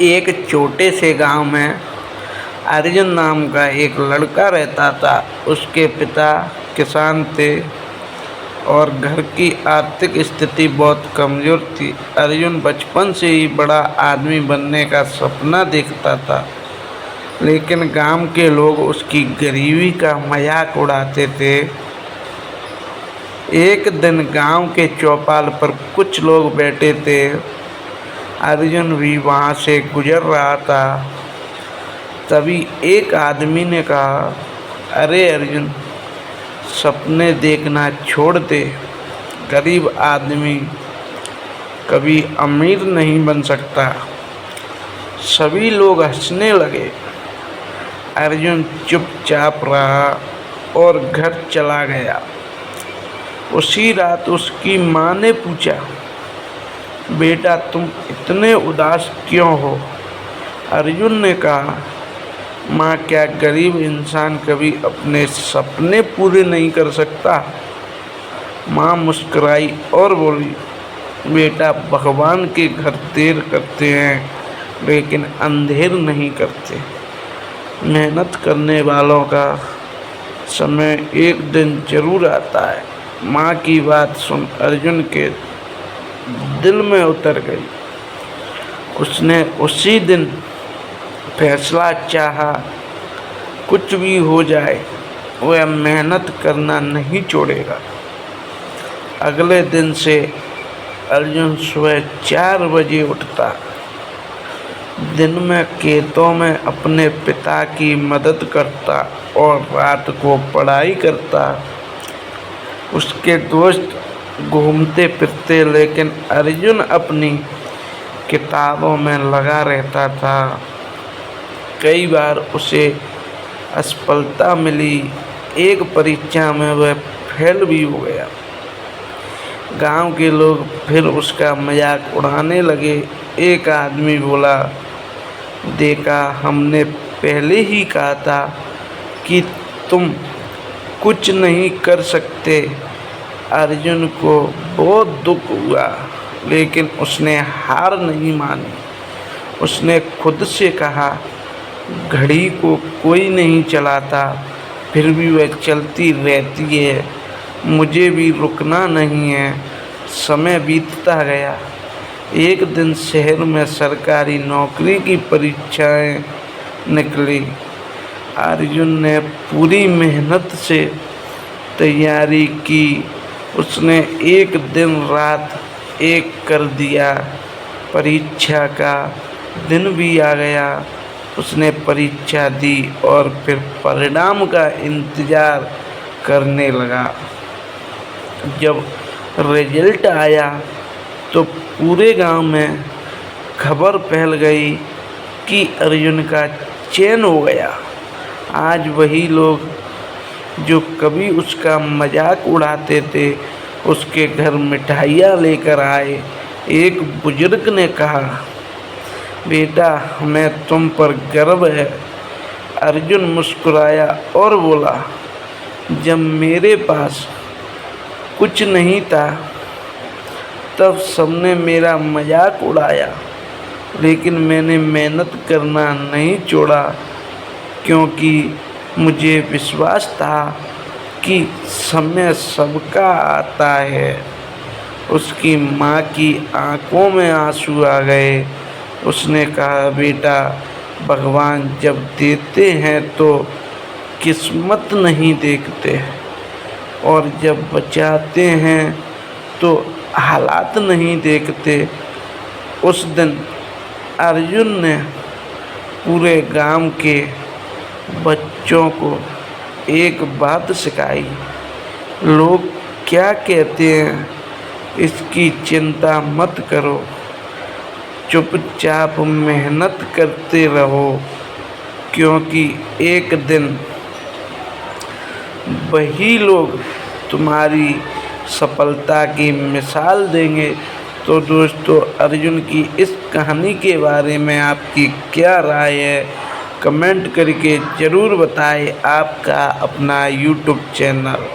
एक छोटे से गांव में अर्जुन नाम का एक लड़का रहता था। उसके पिता किसान थे और घर की आर्थिक स्थिति बहुत कमज़ोर थी। अर्जुन बचपन से ही बड़ा आदमी बनने का सपना देखता था, लेकिन गांव के लोग उसकी गरीबी का मजाक उड़ाते थे। एक दिन गांव के चौपाल पर कुछ लोग बैठे थे। अर्जुन भी वहां से गुजर रहा था। तभी एक आदमी ने कहा, अरे अर्जुन, सपने देखना छोड़ दे। गरीब आदमी कभी अमीर नहीं बन सकता। सभी लोग हंसने लगे। अर्जुन चुपचाप रहा और घर चला गया। उसी रात उसकी माँ ने पूछा, बेटा तुम इतने उदास क्यों हो? अर्जुन ने कहा, माँ, क्या गरीब इंसान कभी अपने सपने पूरे नहीं कर सकता? माँ मुस्कुराई और बोली, बेटा, भगवान के घर देर करते हैं लेकिन अंधेर नहीं करते। मेहनत करने वालों का समय एक दिन जरूर आता है। माँ की बात सुन अर्जुन के दिल में उतर गई। उसने उसी दिन फैसला चाहा, कुछ भी हो जाए वह मेहनत करना नहीं छोड़ेगा। अगले दिन से अर्जुन सुबह 4 बजे उठता, दिन में खेतों में अपने पिता की मदद करता और रात को पढ़ाई करता। उसके दोस्त घूमते फिरते, लेकिन अर्जुन अपनी किताबों में लगा रहता था। कई बार उसे असफलता मिली। एक परीक्षा में वह फेल भी हो गया। गांव के लोग फिर उसका मजाक उड़ाने लगे। एक आदमी बोला, देखा, हमने पहले ही कहा था कि तुम कुछ नहीं कर सकते। अर्जुन को बहुत दुख हुआ, लेकिन उसने हार नहीं मानी। उसने खुद से कहा, घड़ी को कोई नहीं चलाता, फिर भी वह चलती रहती है। मुझे भी रुकना नहीं है। समय बीतता गया। एक दिन शहर में सरकारी नौकरी की परीक्षाएं निकली। अर्जुन ने पूरी मेहनत से तैयारी की। उसने एक दिन रात एक कर दिया। परीक्षा का दिन भी आ गया। उसने परीक्षा दी और फिर परिणाम का इंतज़ार करने लगा। जब रिजल्ट आया तो पूरे गांव में खबर फैल गई कि अर्जुन का चयन हो गया। आज वही लोग जो कभी उसका मजाक उड़ाते थे, उसके घर मिठाइयाँ लेकर आए। एक बुजुर्ग ने कहा, बेटा, हमें तुम पर गर्व है। अर्जुन मुस्कुराया और बोला, जब मेरे पास कुछ नहीं था तब सबने मेरा मजाक उड़ाया, लेकिन मैंने मेहनत करना नहीं छोड़ा, क्योंकि मुझे विश्वास था कि समय सबका आता है। उसकी माँ की आंखों में आंसू आ गए। उसने कहा, बेटा, भगवान जब देते हैं तो किस्मत नहीं देखते, और जब बचाते हैं तो हालात नहीं देखते। उस दिन अर्जुन ने पूरे गांव के बच्चों को एक बात सिखाई, लोग क्या कहते हैं इसकी चिंता मत करो, चुपचाप मेहनत करते रहो, क्योंकि एक दिन वही लोग तुम्हारी सफलता की मिसाल देंगे। तो दोस्तों, अर्जुन की इस कहानी के बारे में आपकी क्या राय है, कमेंट करके ज़रूर बताएं। आपका अपना यूट्यूब चैनल